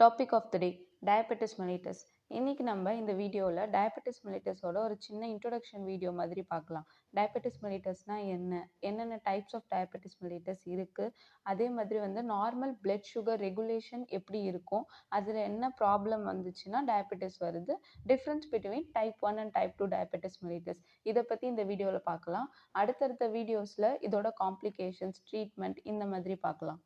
Topic of the day diabetes mellitus. இன்னைக்கு நம்ம இந்த வீடியோவில் டயபெட்டிஸ் மெலிட்டஸோட ஒரு சின்ன இன்ட்ரோடக்ஷன் வீடியோ மாதிரி பார்க்கலாம். டயபெட்டிஸ் மெலிட்டஸ்னால் என்னென்ன டைப்ஸ் ஆஃப் டயபெட்டிஸ் மெலிட்டஸ் இருக்குது, அதே மாதிரி வந்து நார்மல் பிளட் சுகர் ரெகுலேஷன் எப்படி இருக்கும், அதில் என்ன ப்ராப்ளம் வந்துச்சுன்னா டயபெட்டிஸ் வருது, difference between type 1 and type 2 diabetes mellitus, இதை பற்றி இந்த வீடியோவில் பார்க்கலாம். அடுத்தடுத்த வீடியோஸில் இதோட காம்ப்ளிகேஷன்ஸ், ட்ரீட்மெண்ட் இந்த மாதிரி பார்க்கலாம்.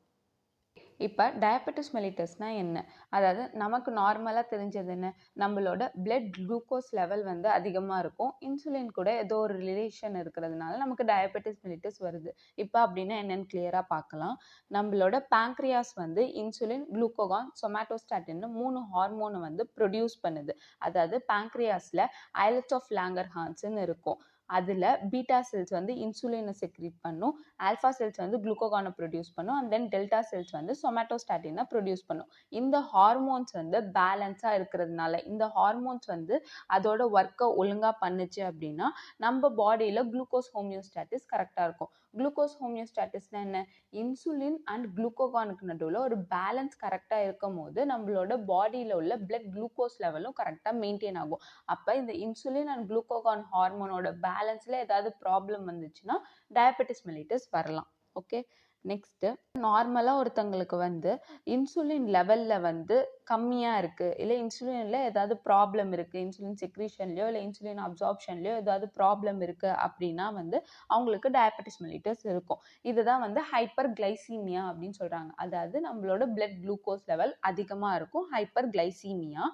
இப்போ டயபெட்டிஸ் மெலிட்டஸ்னால் என்ன? அதாவது நமக்கு நார்மலாக தெரிஞ்சது என்ன, நம்மளோட பிளட் குளுக்கோஸ் லெவல் வந்து அதிகமாக இருக்கும், இன்சுலின் கூட ஏதோ ஒரு ரிலேஷன் இருக்கிறதுனால நமக்கு டயபெட்டிஸ் மெலிட்டஸ் வருது. இப்போ அப்படின்னா என்னென்னு கிளியராக பார்க்கலாம். நம்மளோட பேங்க்ரியாஸ் வந்து இன்சுலின், குளுக்கோகான், சொமாட்டோஸ்டாட்டின்னு 3 ஹார்மோனை வந்து ப்ரொடியூஸ் பண்ணுது. அதாவது பேங்க்ரியாஸில் ஐலட் ஆஃப் லாங்கர்ஹான்ஸ்ன்னு இருக்கும். அதில் பீட்டா செல்ஸ் வந்து இன்சுலினை செக்ரீட் பண்ணும், ஆல்ஃபா செல்ஸ் வந்து குளுக்கோகானை ப்ரொடியூஸ் பண்ணும், அண்ட் தென் டெல்டா செல்ஸ் வந்து சொமாட்டோஸ்டாட்டினை ப்ரொடியூஸ் பண்ணும். இந்த ஹார்மோன்ஸ் வந்து பேலன்ஸாக இருக்கிறதுனால, இந்த ஹார்மோன்ஸ் வந்து அதோட ஒர்க்கை ஒழுங்காக பண்ணுச்சு அப்படின்னா நம்ம பாடியில் குளுக்கோஸ் ஹோமியோஸ்டாட்டிஸ் கரெக்டாக இருக்கும். குளுக்கோஸ் ஹோமியோஸ்டாட்டிஸ்னால் என்ன? இன்சுலின் அண்ட் குளுக்கோகானுக்கு நடுவில் ஒரு பேலன்ஸ் கரெக்டாக இருக்கும் போது நம்மளோட பாடியில் உள்ள பிளட் குளுக்கோஸ் லெவலும் கரெக்டாக மெயின்டைன் ஆகும். அப்போ இந்த இன்சுலின் அண்ட் குளுக்கோகான் ஹார்மோனோட பேலன்ஸில் ஏதாவது ப்ராப்ளம் வந்துச்சுன்னா டயபெட்டிஸ் மெலிட்டஸ் வரலாம். ஓகே, நெக்ஸ்ட்டு நார்மலாக ஒருத்தங்களுக்கு வந்து இன்சுலின் லெவலில் வந்து கம்மியாக இருக்குது, இல்லை இன்சுலினில் ஏதாவது ப்ராப்ளம் இருக்குது, இன்சுலின் செக்ரீஷன்லையோ இல்லை இன்சுலின் அப்சார்ப்ஷன்லையோ ஏதாவது ப்ராப்ளம் இருக்குது அப்படின்னா வந்து அவங்களுக்கு டயபெட்டிஸ் மெலிட்டஸ் இருக்கும். இதுதான் வந்து ஹைப்பர் கிளைசீமியா அப்படின்னு சொல்கிறாங்க. அதாவது நம்மளோட பிளட் குளுக்கோஸ் லெவல் அதிகமாக இருக்கும், ஹைப்பர் கிளைசீமியா.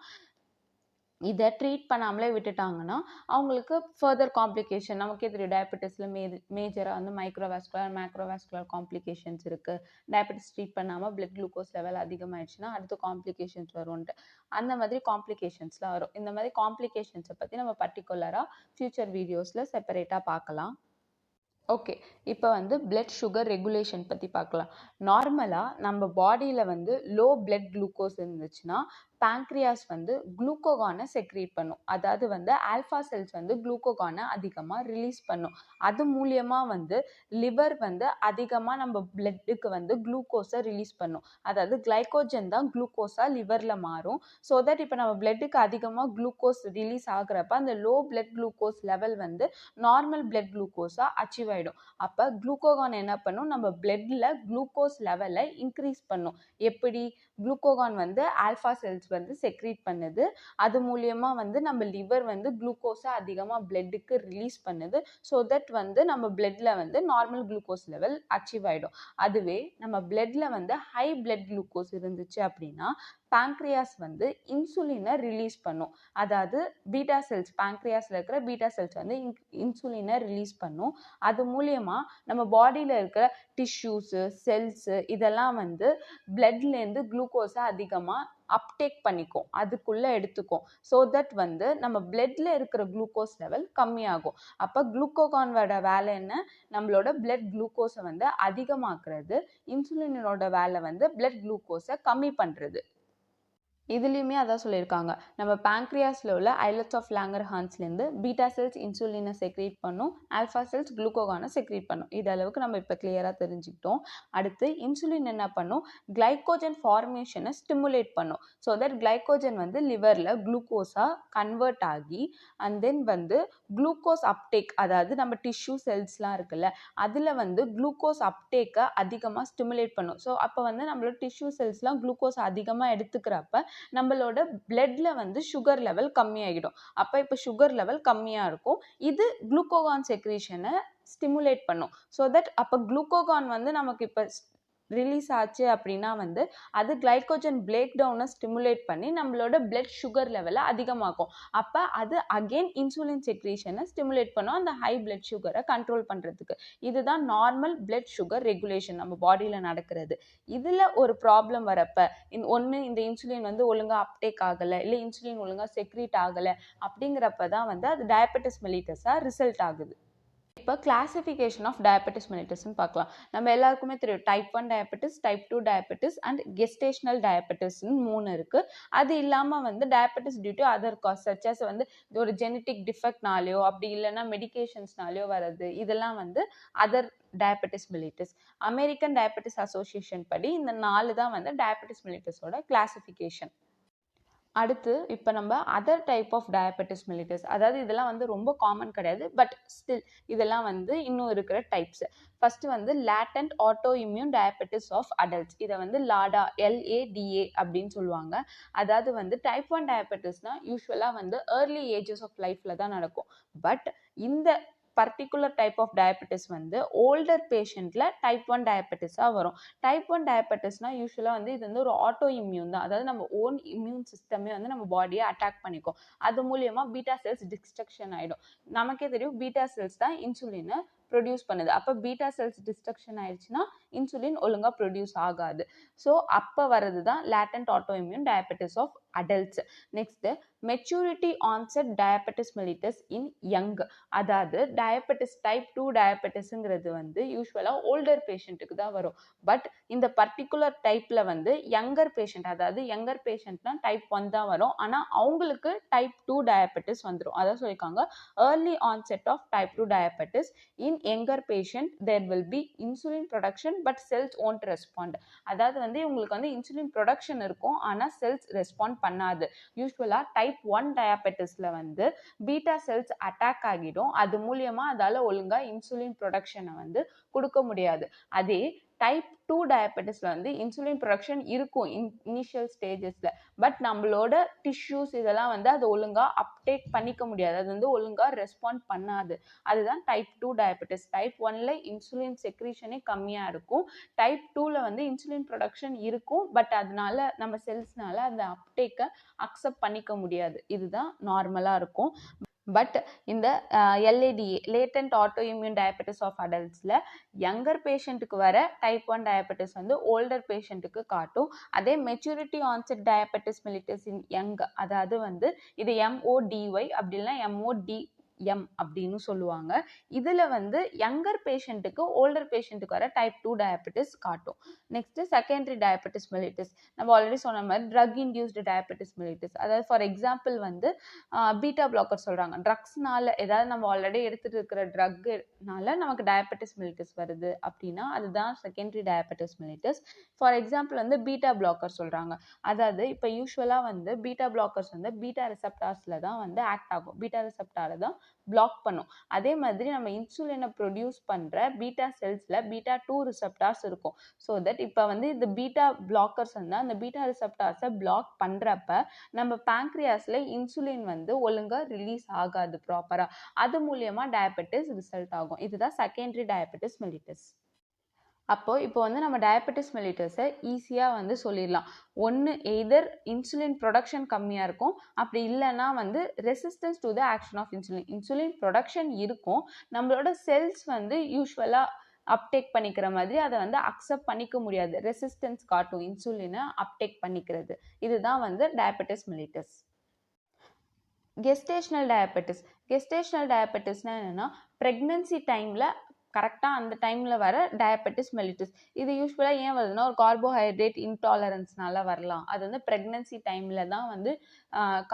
இதை ட்ரீட் பண்ணாமலே விட்டுட்டாங்கன்னா அவங்களுக்கு ஃபர்தர் காம்ப்ளிகேஷன், நமக்கே தெரியும் டயபெட்டிஸில் மேஜராக வந்து மைக்ரோவாஸ்குலர், மேக்ரோவாஸ்குலர் காம்ப்ளிகேஷன்ஸ் இருக்குது. டயபெட்டிஸ் ட்ரீட் பண்ணாமல் பிளட் குளுக்கோஸ் லெவல் அதிகமாகிடுச்சுன்னா அடுத்து காம்ப்ளிகேஷன்ஸ் வரும்ன்ட்டு அந்த மாதிரி காம்ப்ளிகேஷன்ஸ்லாம் வரும். இந்த மாதிரி காம்ப்ளிகேஷன்ஸை பற்றி நம்ம பர்டிகுலராக ஃபியூச்சர் வீடியோஸில் செப்பரேட்டாக பார்க்கலாம். ஓகே, இப்போ வந்து பிளட் சுகர் ரெகுலேஷன் பற்றி பார்க்கலாம். நார்மலாக நம்ம பாடியில் வந்து லோ பிளட் குளுக்கோஸ் இருந்துச்சுன்னா பேங்க்ரியாஸ் வந்து குளுக்கோகானை செக்ரீட் பண்ணும். அதாவது வந்து ஆல்ஃபா செல்ஸ் வந்து குளுக்கோகானை அதிகமாக ரிலீஸ் பண்ணும். அது மூலியமாக வந்து லிவர் வந்து அதிகமாக நம்ம பிளட்டுக்கு வந்து குளுக்கோஸை ரிலீஸ் பண்ணும். அதாவது கிளைக்கோஜன் தான் குளுக்கோஸாக லிவரில் மாறும். ஸோ தட் இப்போ நம்ம பிளட்டுக்கு அதிகமாக குளுக்கோஸ் ரிலீஸ் ஆகுறப்ப அந்த லோ பிளட் குளுக்கோஸ் லெவல் வந்து நார்மல் பிளட் குளுக்கோஸாக அச்சீவ் ஆகிடும். அப்போ குளுக்கோகான் என்ன பண்ணும், நம்ம பிளட்டில் குளுக்கோஸ் லெவலை இன்க்ரீஸ் பண்ணும். எப்படி? குளுக்கோகான் வந்து ஆல்ஃபா செல்ஸ் வந்து செக்ரீட் பண்ணுது, அது மூலியமா வந்து நம்ம லிவர் வந்து குளுக்கோஸை அதிகமாக பிளட்டுக்கு ரிலீஸ் பண்ணுது. ஸோ தட் வந்து நம்ம பிளட்ல வந்து நார்மல் குளுக்கோஸ் லெவல் அச்சீவ் ஆகிடும். அதுவே நம்ம பிளட்ல வந்து ஹை பிளட் குளுக்கோஸ் இருந்துச்சு அப்படின்னா பேங்க்ரியாஸ் வந்து இன்சுலினை ரிலீஸ் பண்ணும். அதாவது பீட்டா செல்ஸ், பேங்க்ரியாஸில் இருக்கிற பீட்டா செல்ஸ் வந்து இன்சுலினை ரிலீஸ் பண்ணும். அது மூலியமா நம்ம பாடியில் இருக்கிற டிஷ்யூஸு, செல்ஸு இதெல்லாம் வந்து பிளட்லேருந்து குளுக்கோஸை அதிகமாக அப்டேக் பண்ணிக்கும், அதுக்குள்ளே எடுத்துக்கும். ஸோ தட் வந்து நம்ம பிளட்ல இருக்கிற குளுக்கோஸ் லெவல் கம்மியாகும். அப்போ குளுக்கோகானோட வேலை என்ன? நம்மளோட பிளட் குளுக்கோஸை வந்து அதிகமாக்குறது. இன்சுலினோட வேலை வந்து பிளட் குளுக்கோஸை கம்மி பண்ணுறது. இதுலேயுமே அதான் சொல்லியிருக்காங்க, நம்ம பேங்க்ரியாஸில் உள்ள ஐலட்ஸ் ஆஃப் லாங்கர்ஹான்ஸ்லேருந்து பீட்டா செல்ஸ் இன்சுலினை செக்ரீட் பண்ணும், ஆல்ஃபா செல்ஸ் குளுக்கோகானை செக்ரீட் பண்ணும். இது அளவுக்கு நம்ம இப்போ கிளியராக தெரிஞ்சுக்கிட்டோம். அடுத்து இன்சுலின் என்ன பண்ணும், கிளைக்கோஜன் ஃபார்மேஷனை ஸ்டிமுலேட் பண்ணும். ஸோ தட் கிளைக்கோஜன் வந்து லிவரில் குளுக்கோஸாக கன்வெர்ட் ஆகி அண்ட் தென் வந்து குளுக்கோஸ் அப்டேக், அதாவது நம்ம டிஷ்யூ செல்ஸ்லாம் இருக்குல்ல அதில் வந்து குளுக்கோஸ் அப்டேக்கை அதிகமாக ஸ்டிமுலேட் பண்ணும். ஸோ அப்போ வந்து நம்மளோட டிஷ்யூ செல்ஸ்லாம் குளுக்கோஸ் அதிகமாக எடுத்துக்கிறப்ப நம்மளோட பிளட்ல வந்து சுகர் லெவல் கம்மியாகிடும். அப்போ இப்போ சுகர் லெவல் கம்மியாக இருக்கும். இது குளுக்கோகான் செக்ரீஷனை ஸ்டிமுலேட் பண்ணும். ஸோ தட் அப்போ குளுக்கோகான் வந்து நமக்கு இப்போ ரிலீஸ் ஆச்சு அப்படின்னா வந்து அது கிளைக்கோஜன் பிரேக் டவுனை ஸ்டிமுலேட் பண்ணி நம்மளோட பிளட் சுகர் லெவலை அதிகமாக்கும். அப்போ அது அகெயின் இன்சுலின் செக்ரீஷனை ஸ்டிமுலேட் பண்ணும், அந்த ஹை பிளட் சுகரை கண்ட்ரோல் பண்ணுறதுக்கு. இதுதான் நார்மல் பிளட் சுகர் ரெகுலேஷன் நம்ம பாடியில் நடக்கிறது. இதில் ஒரு ப்ராப்ளம் வரப்ப ஒன்று இந்த இன்சுலின் வந்து ஒழுங்காக அப்டேக் ஆகலை, இல்லை இன்சுலின் ஒழுங்காக செக்ரீட் ஆகலை, அப்படிங்கிறப்ப தான் வந்து அது டயபெட்டிஸ் மெலிட்டஸாக ரிசல்ட் ஆகுது. இப்போ கிளாசிஃபிகேஷன் ஆஃப் டயபெட்டிஸ் மெலிட்டஸ்ன்னு பார்க்கலாம். நம்ம எல்லாருக்குமே தெரியும் type 1 diabetes, type 2 diabetes and gestational டயபெட்டிஸ்ன்னு 3 இருக்கு. அது இல்லாமல் வந்து diabetes due to other cause such as வந்து ஒரு ஜெனட்டிக் டிஃபெக்ட்னாலேயோ அப்படி இல்லைன்னா மெடிகேஷன்ஸ்னாலேயோ வர்றது, இதெல்லாம் வந்து other diabetes mellitus. American diabetes association படி இந்த 4 தான் வந்து டயபெட்டிஸ் மெலிட்டஸோட கிளாசிஃபிகேஷன். அடுத்து இப்போ நம்ம other type of diabetes mellitus, அதாவது இதெல்லாம் வந்து ரொம்ப காமன் கிடையாது, பட் ஸ்டில் இதெல்லாம் வந்து இன்னும் இருக்கிற டைப்ஸ். ஃபர்ஸ்ட் வந்து latent auto immune diabetes of adults, இதை வந்து லாடா LADA அப்படின்னு சொல்லுவாங்க. அதாவது வந்து டைப் 1 டயபெட்டிஸ்னா யூஸ்வலாக வந்து ஏர்லி ஏஜஸ் ஆஃப் லைஃப்ல தான் நடக்கும். பட் இந்த பர்டிகுலர் டைப் ஆஃப் டயபெட்டிஸ் வந்து ஓல்டர் பேஷண்ட்ல டைப் 1 டயபெட்டிஸாக வரும். டைப் 1 டயபெட்டிஸ்னா யூஸ்வலாக வந்து இது வந்து ஒரு ஆட்டோ இம்யூன் தான், அதாவது நம்ம ஓன் இம்யூன் சிஸ்டமே வந்து நம்ம பாடியை அட்டாக் பண்ணிக்கும். அது மூலியமா பீட்டா செல்ஸ் டிஸ்ட்ரக்ஷன் ஆகிடும். நமக்கே தெரியும் பீட்டா செல்ஸ் தான் இன்சுலினை ப்ரொடியூஸ் பண்ணுது. அப்போ பீட்டா செல்ஸ் டிஸ்ட்ரக்ஷன் ஆயிடுச்சுன்னா இன்சுலின் ஒழுங்காக ப்ரொடியூஸ் ஆகாது. ஸோ அப்போ வர்றது தான் latent auto immune diabetes of adults. Next maturity onset diabetes mellitus in young, அதாவது டயபெட்டிஸ் டைப் 2 டயபெட்டிஸ்ங்கிறது வந்து யூஸ்வலாக ஓல்டர் பேஷண்ட்டுக்கு தான் வரும். பட் இந்த பர்டிகுலர் டைப்ல வந்து யங்கர் பேஷண்ட், அதாவது யங்கர் பேஷண்ட்னா டைப் 1 தான் வரும், ஆனால் அவங்களுக்கு டைப் 2 டயபெட்டிஸ் வந்துடும். அதான் சொல்லியிருக்காங்க early onset of type 2 diabetes in younger patient there will be insulin production but cells won't respond. அதாவது வந்து உங்களுக்கு வந்து இன்சுலின் ப்ரொடக்ஷன் இருக்கும், ஆனால் செல்ஸ் ரெஸ்பாண்ட் பண்ணாது. யூஸ்வலா டைப் 1 டயபெட்டிஸ்ல வந்து பீட்டா செல்ஸ் அட்டாக் ஆகிடும். அது மூலியமா அதால ஒழுங்கா இன்சுலின் ப்ரொடக்ஷனை வந்து கொடுக்க முடியாது. அதே டைப் 2 டயபெட்டிஸ்ல வந்து இன்சுலின் ப்ரொடக்ஷன் இருக்கும் இனிஷியல் ஸ்டேஜஸ்ல, பட் நம்மளோட டிஷ்யூஸ் இதெல்லாம் வந்து அது ஒழுங்கா அப்டேக் பண்ணிக்க முடியாது, அது வந்து ஒழுங்கா ரெஸ்பாண்ட் பண்ணாது. அதுதான் டைப் 2 டயபெட்டிஸ். டைப் 1ல இன்சுலின் செக்ரீஷனே கம்மியா இருக்கும், டைப் 2ல வந்து இன்சுலின் ப்ரொடக்ஷன் இருக்கும், பட் அதனால நம்ம செல்ஸ்னால அந்த அப்டேக்கை அக்செப்ட் பண்ணிக்க முடியாது. இதுதான் நார்மலா இருக்கும். பட் இந்த LADA latent auto immune diabetes of அடல்ட்ஸில் யங்கர் பேஷண்ட்டுக்கு வர டைப் 1 டயபெட்டிஸ் வந்து ஓல்டர் பேஷண்ட்டுக்கு காட்டும். அதே maturity onset diabetes mellitus in young, அதாவது வந்து இது MODY அப்படி இல்லைன்னா MODM அப்படின்னு சொல்லுவாங்க. இதில் வந்து யங்கர் பேஷண்ட்டுக்கு ஓல்டர் பேஷண்ட்டுக்கு வர டைப் 2 டயபெட்டிஸ் காட்டும். நெக்ஸ்ட் செகண்டரி டயபெட்டிஸ் மெலிட்டஸ், நம்ம ஆல்ரெடி சொன்ன மாதிரி ட்ரக் இன்டியூஸ்டு டயபெட்டிஸ் மெலிட்டஸ். அதாவது ஃபார் எக்ஸாம்பிள் வந்து பீட்டா பிளாக்கர் சொல்கிறாங்க, ட்ரக்ஸ்னால ஏதாவது நம்ம ஆல்ரெடி எடுத்துகிட்டு இருக்கிற ட்ரக்குனால நமக்கு டயபெட்டிஸ் மெலிட்டஸ் வருது அப்படின்னா அதுதான் secondary diabetes mellitus. For example வந்து பீட்டா பிளாக்கர் சொல்கிறாங்க, அதாவது இப்போ யூஸ்வலாக வந்து பீட்டா பிளாக்கர்ஸ் வந்து பீட்டா ரிசெப்டார்ஸில் தான் வந்து ஆக்ட் ஆகும், பீட்டா ரிசெப்டாரை தான் பிளாக் பண்ணும். அதே மாதிரி நம்ம இன்சுலினை ப்ரொடியூஸ் பண்ணுற பீட்டா செல்ஸில் பீட்டா 2 ரிசெப்டார்ஸ் இருக்கும். ஸோ தட் இப்போ வந்து இந்த பீட்டா பிளாக்கர்ஸ் வந்து அந்த பீட்டா ரிசெப்டார்ஸை பிளாக் பண்ணுறப்ப நம்ம பேங்க்ரியாஸில் இன்சுலின் வந்து ஒழுங்காக ரிலீஸ் ஆகாது ப்ராப்பராக, அது மூலியமா டயபெட்டிஸ் ரிசல்ட் ஆகும். இதுதான் செகண்டரி டயபெட்டிஸ் மெலிட்டஸ். இப்போ வந்து நம்ம டயபெட்டிஸ் மெலிட்டஸை ஈஸியாக வந்து சொல்லிடலாம். ஒன்று எய்தர் இன்சுலின் ப்ரொடக்ஷன் கம்மியாக இருக்கும், அப்படி இல்லைன்னா வந்து resistance to the action of insulin. Insulin production இருக்கும், நம்மளோட செல்ஸ் வந்து யூஸ்வலாக அப்டேக் பண்ணிக்கிற மாதிரி அதை வந்து அக்செப்ட் பண்ணிக்க முடியாது, ரெசிஸ்டன்ஸ் காட்டும் இன்சுலினை அப்டேக் பண்ணிக்கிறது. இதுதான் வந்து diabetes mellitus. Gestational diabetes. Gestational டயபெட்டிஸ்னால் என்னென்னா ப்ரெக்னன்சி டைமில் கரெக்டாக அந்த டைமில் வர டயபெட்டிஸ் மெலிட்டஸ். இது யூஸ்வலாக ஏன் வருதுன்னா ஒரு கார்போஹைட்ரேட் இன்டாலரன்ஸ்னால வரலாம். அது வந்து ப்ரெக்னன்சி டைமில் தான் வந்து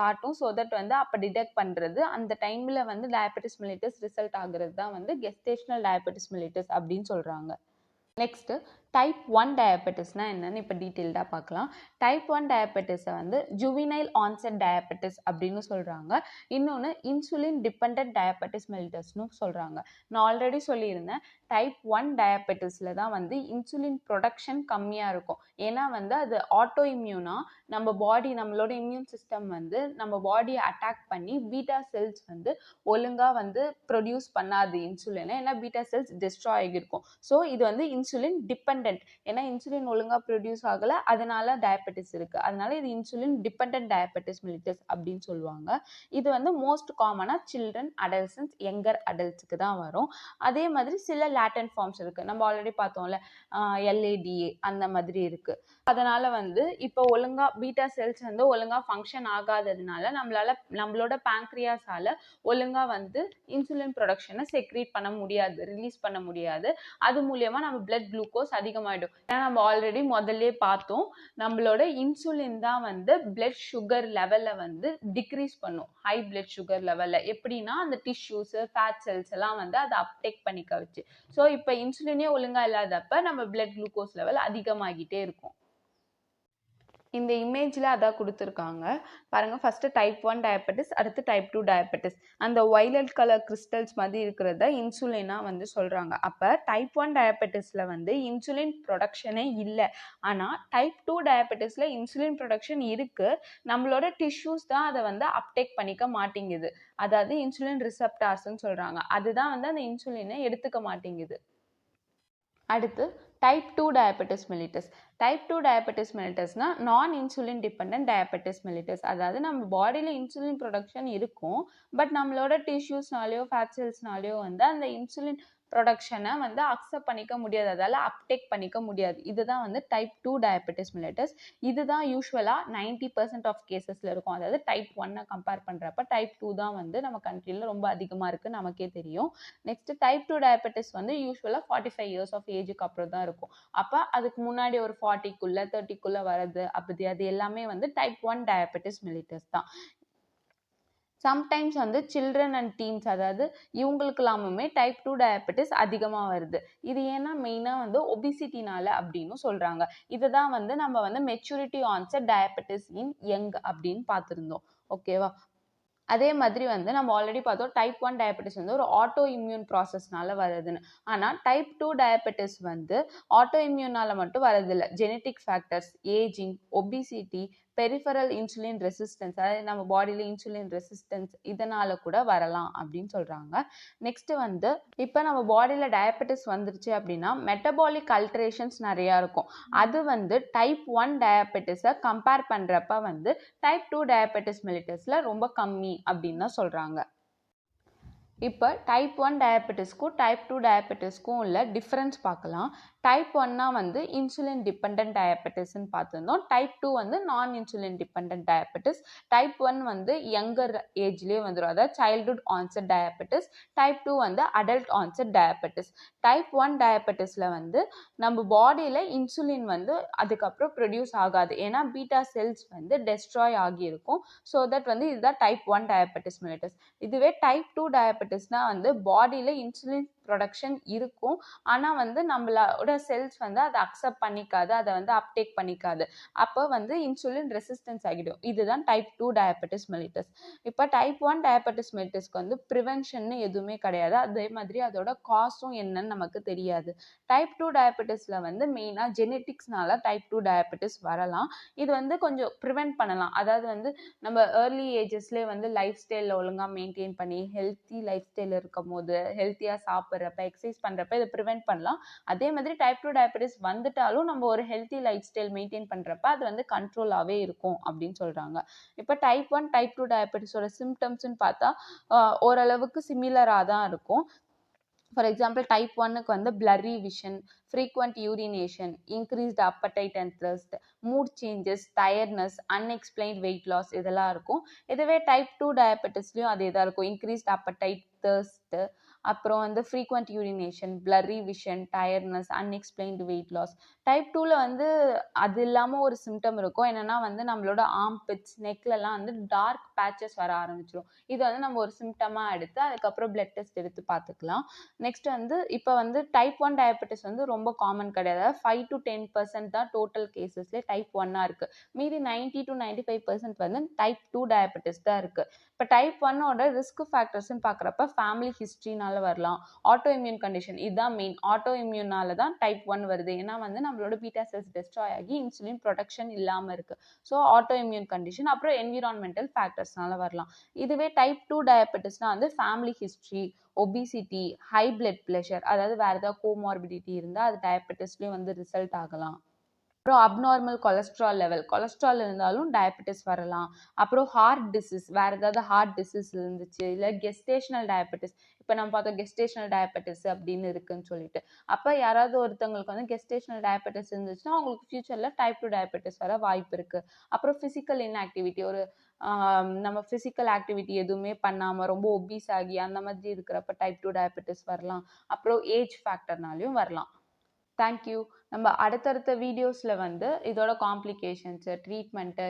காட்டும். ஸோ தட் வந்து அப்போ டிடெக்ட் பண்ணுறது அந்த டைமில் வந்து டயபெட்டிஸ் மெலிட்டஸ் ரிசல்ட் ஆகுறது தான் வந்து கெஸ்டேஷனல் டயபெட்டிஸ் மெலிட்டஸ் அப்படின்னு சொல்கிறாங்க. நெக்ஸ்ட்டு டைப் 1 டயபெட்டிஸ்னால் என்னன்னு இப்போ டீட்டெயில்டாக பார்க்கலாம். டைப் 1 டயபெட்டிஸை வந்து ஜுவினைல் ஆன்செட் டயபெட்டிஸ் அப்படின்னு சொல்கிறாங்க. இன்னொன்று இன்சுலின் டிபெண்டன்ட் டயபெட்டிஸ் மெலிட்டஸ்னு சொல்கிறாங்க. நான் ஆல்ரெடி சொல்லியிருந்தேன் டைப் 1 டயபெட்டிஸில் தான் வந்து இன்சுலின் ப்ரொடக்ஷன் கம்மியாக இருக்கும். ஏன்னா வந்து அது ஆட்டோ இம்யூனாக நம்ம பாடி, நம்மளோட இம்யூன் சிஸ்டம் வந்து நம்ம பாடியை அட்டாக் பண்ணி பீட்டா செல்ஸ் வந்து ஒழுங்காக வந்து ப்ரொடியூஸ் பண்ணாது இன்சுலினை, ஏன்னா பீட்டா செல்ஸ் டிஸ்ட்ராய் ஆகியிருக்கும். ஸோ இது வந்து இன்சுலின் டிபெண்ட் டிபெண்டன்ட். ஏன்னா இன்சுலின் ஒழுங்கா ப்ரொடியூஸ் ஆகல, அதனால டயபெட்டிஸ் இருக்கு. அதனால இது இன்சுலின் டிபெண்டன்ட் டயபெட்டிஸ் மெலிட்டஸ் அப்படின்னு சொல்லுவாங்க. இது வந்து மோஸ்ட் காமனா சில்ட்ரன், அடல்சன்ஸ், யங்கர் அடல்ட்ஸ்க்கு தான் வரும். அதே மாதிரி சில லேட்டன்ட் ஃபார்ம்ஸ் இருக்கு. நம்ம ஆல்ரெடி பார்த்தோம்ல, LADA அந்த மாதிரி இருக்கு. அதனால வந்து இப்போ ஒழுங்கா பீட்டா செல்ஸ் வந்து ஒழுங்கா ஃபங்க்ஷன் ஆகாததுனால நம்மளோட பேங்க்ரியாஸால ஒழுங்கா வந்து இன்சுலின் ப்ரொடக்ஷனை செக்ரீட் பண்ண முடியாது, ரிலீஸ் பண்ண முடியாது. அது மூலியமா நம்ம பிளட் குளுக்கோஸ் அதிகமாயிடும். ஏன்னா நம்ம ஆல்ரெடி முதல்ல பார்த்தோம், நம்மளோட இன்சுலின் தான் வந்து பிளட் சுகர் லெவலை வந்து டிக்ரீஸ் பண்ணும். ஹை பிளட் சுகர் லெவல்ல எப்படின்னா அந்த டிஷ்யூஸ், ஃபேட் செல்ஸ் எல்லாம் வந்து அதை அப்டேக் பண்ணிக்க வச்சு. ஸோ இப்போ இன்சுலினே ஒழுங்கா இல்லாதப்ப நம்ம பிளட் குளுக்கோஸ் லெவல் அதிகமாகிட்டே இருக்கும். இந்த இமேஜில் அதான் கொடுத்துருக்காங்க பாருங்க. ஃபர்ஸ்ட் டைப் 1 டயபெட்டிஸ், அடுத்து டைப் 2 டயபெட்டிஸ். அந்த வயலட் கலர் கிறிஸ்டல்ஸ் மாதிரி இருக்கிறத இன்சுலினா வந்து சொல்றாங்க. அப்போ டைப் 1 டயபெட்டிஸில் வந்து இன்சுலின் ப்ரொடக்ஷனே இல்லை. ஆனால் டைப் 2 டயபெட்டிஸில் இன்சுலின் ப்ரொடக்ஷன் இருக்கு, நம்மளோட டிஷ்யூஸ் தான் அதை வந்து அப்டேக் பண்ணிக்க மாட்டேங்குது. அதாவது இன்சுலின் ரிசப்டார்ஸ்ன்னு சொல்றாங்க. அதுதான் வந்து அந்த இன்சுலினை எடுத்துக்க மாட்டேங்குது. அடுத்து type 2 diabetes mellitus. Type 2 diabetes மெலிட்டஸ்னா நான் இன்சுலின் டிபெண்டன்ட் டயபெட்டிஸ் மெலிட்டஸ். அதாவது நம்ம பாடியில் இன்சுலின் ப்ரொடக்ஷன் இருக்கும், பட் நம்மளோட டிஷ்யூஸ்னாலேயோ ஃபேட் செல்ஸ்னாலேயோ வந்து அந்த இன்சுலின் ப்ரொடக்ஷனை வந்து அக்செப்ட் பண்ணிக்க முடியாது, அதால் அப்டேக் பண்ணிக்க முடியாது. இதுதான் வந்து டைப் 2 டயபெட்டிஸ் மெலிட்டஸ். இதுதான் யூஸ்வலாக 90% ஆஃப் கேசஸில் இருக்கும். அதாவது டைப் 1 கம்பேர் பண்ணுறப்ப டைப் 2 தான் வந்து நம்ம கண்ட்ரியில் ரொம்ப அதிகமாக இருக்குது, நமக்கே தெரியும். நெக்ஸ்ட் டைப் 2 டயபெட்டிஸ் வந்து யூஸ்வலாக 45 இயர்ஸ் ஆஃப் ஏஜுக்கு அப்புறம் தான் இருக்கும். அப்போ அதுக்கு முன்னாடி ஒரு 40க்குள்ள 30க்குள்ள வரது அப்படி அது எல்லாமே வந்து டைப் 1 டயபெட்டிஸ் மெலிட்டஸ் தான். சம்டைம்ஸ் வந்து சில்ட்ரன் அண்ட் டீன்ஸ், அதாவது இவங்களுக்கெல்லாமுமே டைப் 2 டயபெட்டிஸ் அதிகமாக வருது. இது ஏன்னா மெயினாக வந்து ஒபிசிட்டினால அப்படின்னு சொல்கிறாங்க. இதை தான் வந்து நம்ம வந்து மெச்சூரிட்டி ஆன்செட் டயபெட்டிஸ் இன் யங் அப்படின்னு பார்த்துருந்தோம். ஓகேவா? அதே மாதிரி வந்து நம்ம ஆல்ரெடி பார்த்தோம் டைப் 1 டயபெட்டிஸ் வந்து ஒரு ஆட்டோ இம்யூன் ப்ராசஸ்னால வருதுன்னு. ஆனால் டைப் 2 டயபெட்டிஸ் வந்து ஆட்டோ இம்யூனால மட்டும் வரதில்லை. Genetic factors, ageing, obesity, peripheral insulin resistance, அதாவது நம்ம பாடியில் இன்சுலின் ரெசிஸ்டன்ஸ், இதனால கூட வரலாம் அப்படின்னு சொல்கிறாங்க. நெக்ஸ்ட் வந்து இப்போ நம்ம பாடியில் டயபெட்டிஸ் வந்துருச்சு அப்படின்னா மெட்டபாலிக் அல்ட்ரேஷன்ஸ் நிறையா இருக்கும். அது வந்து டைப் 1 டயபெட்டிஸை கம்பேர் பண்ணுறப்ப வந்து டைப் 2 டயபெட்டிஸ் மெலிட்டஸில் ரொம்ப கம்மி அப்படின்னு தான் சொல்கிறாங்க. இப்போ டைப் 1 டயபெட்டிஸ்க்கும் டைப் 2 டயபெட்டிஸ்க்கும் உள்ள டிஃப்ரென்ஸ் பார்க்கலாம். டைப் 1 வந்து இன்சுலின் டிபெண்டன்ட் டயபெட்டிஸ்ன்னு பார்த்துருந்தோம். டைப் 2 வந்து நான் இன்சுலின் டிபெண்டன்ட் டயபெட்டிஸ். டைப் 1 வந்து யங்கர் ஏஜ்லேயே வந்துடும், அதாவது சைல்ட்ஹுட் ஆன்செட் டயபெட்டிஸ். டைப் 2 வந்து அடல்ட் ஆன்செட் டயபெட்டிஸ். டைப் 1 டயபெட்டிஸில் வந்து நம்ம பாடியில் இன்சுலின் வந்து அதுக்கப்புறம் ப்ரொடியூஸ் ஆகாது, ஏன்னா பீட்டா செல்ஸ் வந்து டெஸ்ட்ராய் ஆகியிருக்கும். ஸோ தட் வந்து இதுதான் டைப் 1 டயபெட்டிஸ் மெலிட்டஸ். இதுவே டைப் 2 டயபெட்டிஸ்னால் வந்து பாடியில் இன்சுலின் ப்ரொடக்ஷன் இருக்கும், ஆனால் வந்து நம்மளோட செல்ஸ் வந்து அதை அக்செப்ட் பண்ணிக்காது, அதை வந்து அப்டேக் பண்ணிக்காது. அப்போ வந்து இன்சுலின் ரெசிஸ்டன்ஸ் ஆகிடும். இதுதான் டைப் 2 டயபெட்டிஸ் மெலிட்டஸ். இப்போ டைப் 1 டயபெட்டிஸ் மெலிட்டஸ்க்கு வந்து ப்ரிவென்ஷன் எதுவுமே கிடையாது, அதே மாதிரி அதோட காசும் என்னன்னு நமக்கு தெரியாது. டைப் 2 டயபெட்டிஸில் வந்து மெயினாக ஜெனட்டிக்ஸ்னால டைப் 2 டயபெட்டிஸ் வரலாம். இது வந்து கொஞ்சம் ப்ரிவென்ட் பண்ணலாம். அதாவது வந்து நம்ம ஏர்லி ஏஜஸ்லேயே வந்து லைஃப் ஸ்டைலில் ஒழுங்காக மெயின்டைன் பண்ணி ஹெல்த்தி லைஃப் ஸ்டைல் இருக்கும் போது ஹெல்த்தியாக சாப்பிட்றப்ப, எக்ஸசைஸ் பண்ணுறப்ப இதை ப்ரிவென்ட் பண்ணலாம். அதே மாதிரி டைப் 2 டயபெட்டிஸ் வந்துட்டாலும் நம்ம ஒரு ஹெல்த்தி லைஃப் ஸ்டைல் மெயின்டைன் பண்ணுறப்ப அது வந்து கண்ட்ரோலாகவே இருக்கும் அப்படின்னு சொல்கிறாங்க. இப்போ டைப் 1 டைப் 2 டயபெட்டிஸோட சிம்டம்ஸ்ன்னு பார்த்தா ஓரளவுக்கு சிமிலராக தான் இருக்கும். ஃபார் எக்ஸாம்பிள் டைப் 1க்கு வந்து blurry vision, frequent urination, increased appetite and thirst, mood changes, tiredness, unexplained weight loss இதெல்லாம் இருக்கும். இதுவே டைப் 2 டயபெட்டிஸ்லையும் அதே தான் இருக்கும். increased appetite, thirst, அப்புறம் வந்து frequent urination, blurry vision, tiredness, unexplained weight loss. Type 2ல வந்து அது இல்லாமல் ஒரு சிம்டம் இருக்கும். என்னென்னா வந்து நம்மளோட ஆம்பிட்ஸ், நெக்லலாம் வந்து டார்க் பேச்சஸ் வர ஆரம்பிச்சிடும். இது வந்து நம்ம ஒரு சிம்டமாக எடுத்து அதுக்கப்புறம் பிளட் டெஸ்ட் எடுத்து பார்த்துக்கலாம். நெக்ஸ்ட் வந்து இப்போ வந்து டைப் 1 டயபெட்டிஸ் வந்து ரொம்ப காமன் கிடையாது. 5 to 10% தான் டோட்டல் கேசஸ்லேயே டைப் 1 இருக்குது. மீதி 90 to 95% வந்து டைப் 2 டயபெட்டிஸ் தான் இருக்குது. இப்போ டைப் 1ஓட ரிஸ்க் ஃபேக்டர்ஸ்ன்னு பார்க்குறப்ப ஃபேமிலி ஹிஸ்ட்ரினால ஃபேக்டர்ஸ்னால வரலாம். ஆட்டோ இம்யூன் கண்டிஷன் இதுதான் மெயின். ஆட்டோ இம்யூனால தான் டைப் 1 வருது. ஏன்னா வந்து நம்மளோட பீட்டா செல்ஸ் டெஸ்ட்ராய் ஆகி இன்சுலின் ப்ரொடக்ஷன் இல்லாமல் இருக்கு. So auto immune condition. அப்புறம் என்விரான்மெண்டல் ஃபேக்டர்ஸ்னால வரலாம். இதுவே டைப் 2 டயபெட்டிஸ்னா வந்து family history, obesity, high blood pressure, அதாவது வேற ஏதாவது கோமார்பிடிட்டி இருந்தால் அது டயபெட்டிஸ்லேயும் வந்து ரிசல்ட் ஆகலாம். அப்புறம் அப்நார்மல் கொலஸ்ட்ரால் லெவல், கொலஸ்ட்ரால் இருந்தாலும் டயபெட்டிஸ் வரலாம். அப்புறம் ஹார்ட் டிசீஸ், வேறு ஏதாவது ஹார்ட் டிசீஸ் இருந்துச்சு, இல்லை கெஸ்டேஷனல் டயபெட்டிஸ், இப்போ நம்ம பார்த்தோம் கெஸ்டேஷனல் டயபெட்டிஸ் அப்படின்னு இருக்குன்னு சொல்லிட்டு. அப்போ யாராவது ஒருத்தவங்களுக்கு வந்து கெஸ்டேஷனல் டயபெட்டிஸ் இருந்துச்சுன்னா அவங்களுக்கு ஃபியூச்சரில் டைப் 2 டயபெட்டிஸ் வர வாய்ப்பு இருக்குது. அப்புறம் ஃபிசிக்கல் இன்ஆக்டிவிட்டி, ஒரு நம்ம ஃபிசிக்கல் ஆக்டிவிட்டி எதுவுமே பண்ணாமல் ரொம்ப ஒபீஸ் ஆகி அந்த மாதிரி இருக்கிறப்ப டைப் 2 டயபெட்டிஸ் வரலாம். அப்புறம் ஏஜ் ஃபேக்டர்னாலையும் வரலாம். தேங்க்யூ. நம்ம அடுத்தடுத்த வீடியோஸில் வந்து இதோட காம்ப்ளிகேஷன்ஸு, ட்ரீட்மெண்ட்டு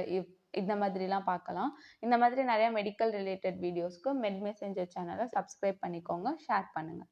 இந்த மாதிரிலாம் பார்க்கலாம். இந்த மாதிரி நிறையா மெடிக்கல் ரிலேட்டட் வீடியோஸ்க்கு மெட் மெசேஞ்சர் சேனலை சப்ஸ்கிரைப் பண்ணிக்கோங்க, ஷேர் பண்ணுங்கள்.